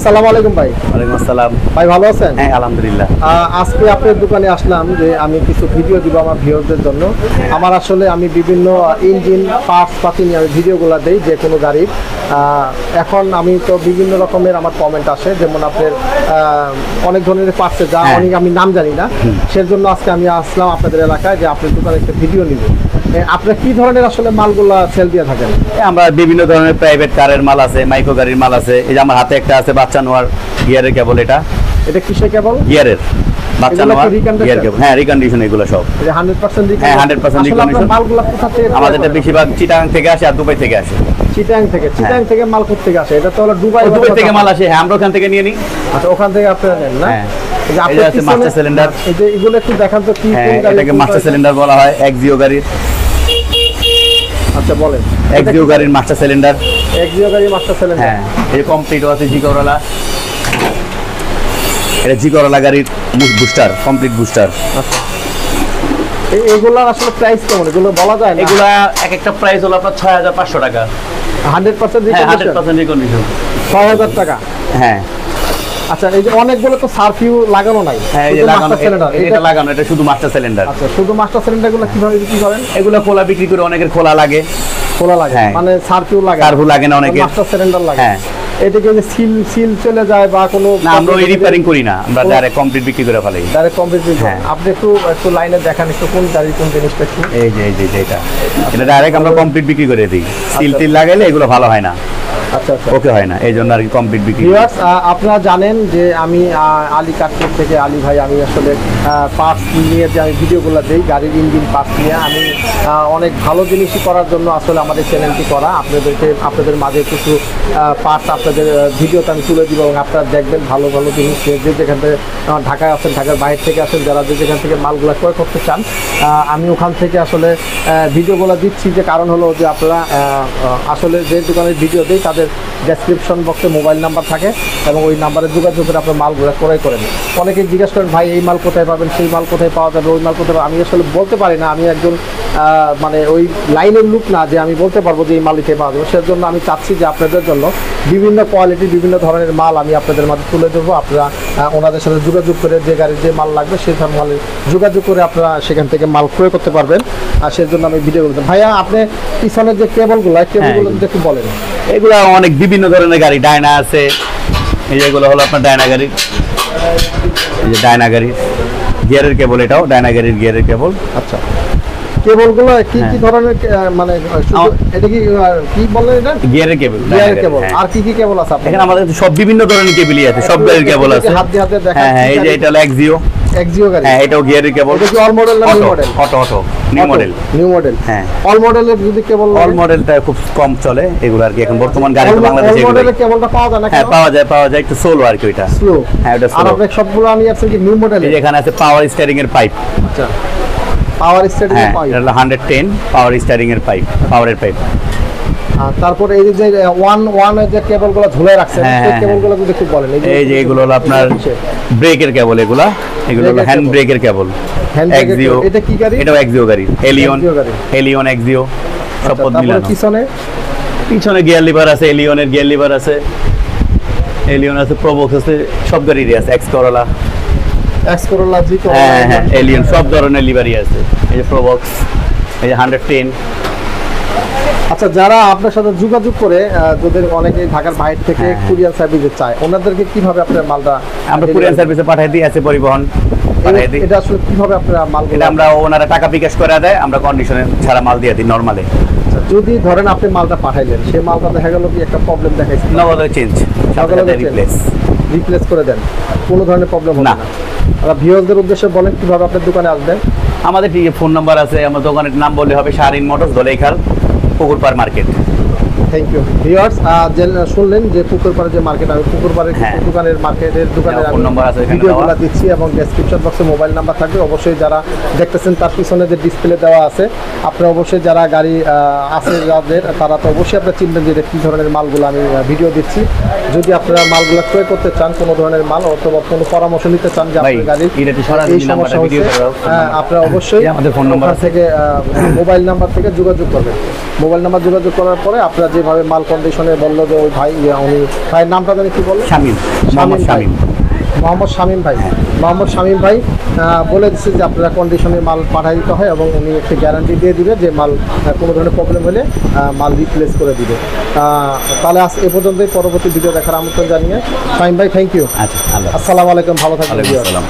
আসসালামু আলাইকুম ভাই। ওয়ালাইকুম আসসালাম। ভাই ভালো আছেন? হ্যাঁ আলহামদুলিল্লাহ। আজকে আপনার দোকানে আসলাম যে আমি কিছু ভিডিও দিব আমার ভিউয়ারদের জন্য। আমার আসলে আমি বিভিন্ন ইঞ্জিন পার্টস পাতি নিয়ে আমি ভিডিওগুলো দেই যে কোনো গাড়ির। এখন আমি তো বিভিন্ন রকমের আমার কমেন্ট আসে, যেমন আপনার অনেক ধরনের পার্টসে যা অনেক আমি নাম জানি না, সেজন্য আজকে আমি আসলাম আপনাদের এলাকায় যে আপনার দোকানে একটা ভিডিও নিব। আপনারা কি ধরনের আসলে মালগুলা সেল দিয়ে থাকেন? আমরা বিভিন্ন ধরনের প্রাইভেট কারের মাল আছে, মাইক্রো গাড়ির মাল আছে। এই যে আমার হাতে একটা আছে বাচ্চা নোয়ার গিয়ারের কেবল। এটা কিসের কেবল? গিয়ারের বাচ্চা নোয়ার গিয়ার কেবল। হ্যাঁ রিকন্ডিশন এগুলো সব। 100% রিকন্ডিশন। হ্যাঁ 100% রিকন্ডিশন। মালগুলা কোথা থেকে? আমাদের বেশিরভাগ চিটাগাং থেকে আসে আর দুবাই থেকে আসে। চিটাগাং থেকে মাল কোথা থেকে আসে? এটা তো হলো দুবাই থেকে মাল আসে। হ্যাঁ আমরা ওখান থেকে নিয়ে নিই। আচ্ছা, ওখান থেকে আপনারা নেন না? হ্যাঁ। এই যে আছে মাস্টার সিলিন্ডার। এই যে এগুলো একটু দেখান তো কি কোন গাড়ি? এটাকে মাস্টার সিলিন্ডার বলা হয়, এক্সিও গাড়ির। আচ্ছা বলেন। এক্সিও গাড়ির মাস্টার সিলিন্ডার। এক্সিও গাড়ির মাস্টার সিলিন্ডার। হ্যাঁ এই যে কমপ্লিটও আছে জি করলা। এটা জি করলা গাড়ির বুস্টার, কমপ্লিট বুস্টার। আচ্ছা, এগুলোর আসলে প্রাইস কেমন? এগুলো বলা যায় না? এগুলা এক একটা প্রাইস হলো আপনার 6500 টাকা। 100% হ্যাঁ রিকন্ডিশন? 100% রিকন্ডিশন। 6000 টাকা। হ্যাঁ। আচ্ছা, এই যে অনেকগুলো তো সারফিউ লাগানো নাই। হ্যাঁ এই যে লাগানো, এটা লাগানো, এটা শুধু মাস্টার সিলিন্ডার। আচ্ছা, শুধু মাস্টার সিলিন্ডারগুলো কিভাবে বিক্রি করেন? এগুলো খোলা বিক্রি করে, অনেকের খোলা লাগে। খোলা লাগে মানে সারফিউ লাগে? সারফিউ লাগে না, অনেকের মাস্টার সিলিন্ডার লাগে। হ্যাঁ। এটাকে যে সিল চলে যায় বা কোনো না, আমরা ওই রিপেয়ারিং করি না, আমরা ডাইরেক্ট কমপ্লিট বিক্রি করে ফেলাই। ডাইরেক্ট কমপ্লিট বিক্রি। আপনি একটু লাইনে দেখান একটু কোন গাড়ি কোন জিনিসটা একটু। এই যে এটা ডাইরেক্ট আমরা কমপ্লিট বিক্রি করে দিই। সিল লাগাইলে এগুলো ভালো হয় না। আচ্ছা আচ্ছা, ওকে হয় না, এই জন্য আর কি কমপ্লিট বিক্রি। ভিউয়ার্স, আপনারা জানেন যে আমি আলী কাঠপুর থেকে আলী ভাই, আমি আসলে পার্টস নিয়ে যে আমি ভিডিওগুলো দিই গাড়ির ইঞ্জিন পার্টস নিয়ে, আমি অনেক ভালো জিনিসই করার জন্য আসলে আমাদের চ্যানেলটি করা। আপনাদের মাঝে কিছু পার্টস আপনাদের ভিডিওতে আমি তুলে দিব এবং আপনারা দেখবেন ভালো ভালো জিনিস। যে যেখান থেকে ঢাকায় আছেন, ঢাকার বাইরে থেকে আসেন, যারা যেখান থেকে মালগুলো ক্রয় করতে চান, আমি ওখান থেকে আসলে ভিডিওগুলো দিচ্ছি। যে কারণ হলো যে আপনারা আসলে যে দোকানের ভিডিও দিই তাদের ডেসক্রিপশন বক্সে মোবাইল নাম্বার থাকে এবং ওই নাম্বারে যোগাযোগ করে আপনার মালগুলো ক্রয় করেন। অনেকে জিজ্ঞেস করেন ভাই এই মাল কোথায় পাবেন, সেই মাল কোথায় পাওয়া যাবে, ওই মাল কোথায় পাবেন। আমি আসলে বলতে পারি না, আমি একজন মানে ওই লাইনের লোক না যে আমি বলতে পারবো যে এই মাল লিখে পাওয়া যাবে। সেজন্য আমি চাচ্ছি যে আপনাদের জন্য বিভিন্ন কোয়ালিটি বিভিন্ন ধরনের মাল আমি আপনাদের মাঝে তুলে দেবো। আপনারা ওনাদের সাথে যোগাযোগ করে যে গাড়ির যে মাল লাগবে সেই সব মালের যোগাযোগ করে আপনারা সেখান থেকে মাল ক্রয় করতে পারবেন। আর সেজন্য আমি ভিডিও করতে। ভাইয়া আপনি পিছনের যে কেবলগুলো একটু বলেন। এগুলো অনেক বিভিন্ন ধরনের গাড়ি, ডায়না আছে। এই যেগুলো হলো আপনার ডায়না গাড়ি, এই যে ডায়না গাড়ি গিয়ারের কেবল, এটাও ডায়না গাড়ির গিয়ারের কেবল। আচ্ছা, কেবলগুলো কি কি ধরনের মানে এটা কি বলেন? এটা গিয়ারের কেবল। আর কি কি কেবল আছে আপনাদের? এখানে আমাদের সব বিভিন্ন ধরনের কেবলই আছে, সব গাড়ির কেবল আছে। হাত দিয়ে দেখা। হ্যাঁ এই যে এটা হলো এক্সিও গাড়ি। হ্যাঁ এটাও গিয়ারের কেবল। এটা কি অল মডেল না new model? Auto new model. হ্যাঁ অল মডেলের যদি কেবল, অল মডেলটা খুব কম চলে এগুলো আর কি এখন বর্তমান গাড়ি তো বাংলাদেশে। অল মডেলের কেবলটা পাওয়া যায় না? হ্যাঁ পাওয়া যায় একটু স্লো আর কি, ওইটা স্লো। হ্যাঁ ওটা স্লো। আর আপনি সবগুলো আমি আছে কি নিউ মডেল? এখানে আছে পাওয়ার স্টিয়ারিং এর পাইপ। আচ্ছা, পাওয়ার স্টিয়ারিং এর পাইপ। এটা হলো 110 পাওয়ার স্টিয়ারিং এর পাইপ, পাওয়ারের পাইপ। তারপরে এই যে ওয়ান এর যে কেবলগুলো ঝুলে রাখছেন, সেই কেবলগুলো যদি একটু বলেন। এই যে এগুলো হলো আপনার ব্রেকের কেবল, এগুলো হলো হ্যান্ড ব্রেকের কেবল। এক্সিও। এটা কি গাড়ি? এটাও এক্সিও গাড়ি, এলিয়ন এক্সিও সব পদ মিলানো। পিছনে গিয়ার লিভার আছে, এলিয়নের গিয়ার লিভার আছে, এলিয়ন আছে, প্রোবক্স আছে, সব গাড়িরই আছে। এক্স করোলা, জি করোলা, হ্যাঁ এলিয়ন সব ধরনের লিভারই আছে। এই যে প্রোবক্স, এই যে 110। আচ্ছা, যারা আপনার সাথে যোগাযোগ করে, যাদের অনেকে ঢাকার বাইরে থেকে কুরিয়ার সার্ভিসে চায়, ওনাদেরকে কিভাবে আপনার মালটা? আমরা কুরিয়ার সার্ভিসে পাঠিয়ে দিই, আছে পরিবহন পাঠিয়ে দিই। এটা আসলে কিভাবে আপনারা মাল? এটা আমরা ওনারা টাকা বিকাশ করে দেয়, আমরা কন্ডিশনে ছাড়া মাল দিয়ে দিই নরমালে। যদি ধরেন আপনি মালটা পাঠাইলেন, সেই মালটা দেখা গেল কি একটা প্রবলেম দেখাইছে, নগদে চেঞ্জ, রিপ্লেস করে দেন, কোনো ধরনের প্রবলেম হবে না? আর ভিউয়ারদের উদ্দেশ্যে বলেন কিভাবে আপনার দোকানে আসবেন। আমাদের ফোন নাম্বার আছে, আমার দোকানের নাম বললে হবে Shahrin motors, Dolaikhal, Pukurpar market. Thank you viewers. শুনলেন যে পুকুরপাড়ের যে মার্কেট, আমি পুকুরপাড়ের দোকানের ফোন নাম্বার আছে, ভিডিওগুলো দিচ্ছি এবং ডেসক্রিপশন বক্সে মোবাইল নাম্বার থাকবে। অবশ্যই যারা দেখতেছেন তার পিছনে যে ডিসপ্লে দেওয়া আছে, আপনারা অবশ্যই যারা গাড়ি আছে যাদের, তারা তো অবশ্যই আপনারা চিনবেন যে কী ধরনের মালগুলো আমি ভিডিও দিচ্ছি। যদি আপনারা মালগুলো ক্রয় করতে চান, কোনো ধরনের মাল অথবা কোনো পরামর্শ নিতে চান যে আপনার গাড়ির এই সমস্যা হচ্ছে, আপনারা অবশ্যই আমাদের ফোন নাম্বার থেকে মোবাইল নাম্বার থেকে যোগাযোগ করবেন। মোবাইল নাম্বার যোগাযোগ করার পরে আপনারা যেভাবে মাল কন্ডিশনে বললো যে ওই ভাই উনি ভাইয়ের নামটা জানি কি বললেন? শামীম, মোহাম্মদ শামীম। মোহাম্মদ শামীম ভাই, মোহাম্মদ শামীম ভাই বলে দিচ্ছে যে আপনারা কন্ডিশনে মাল পাঠিয়ে দিতে হয় এবং উনি একটি গ্যারান্টি দিয়ে দিবে যে মাল কোনো ধরনের প্রবলেম হলে মাল রিপ্লেস করে দিবে। তাহলে আজ এ পর্যন্তই, পরবর্তী ভিডিও দেখার আমন্ত্রণ জানিয়ে শামীম ভাই থ্যাংক ইউ। আচ্ছা, আল্লাহ। আসসালামু আলাইকুম, ভালো থাকবেন। ওয়ালাইকুম আসসালাম।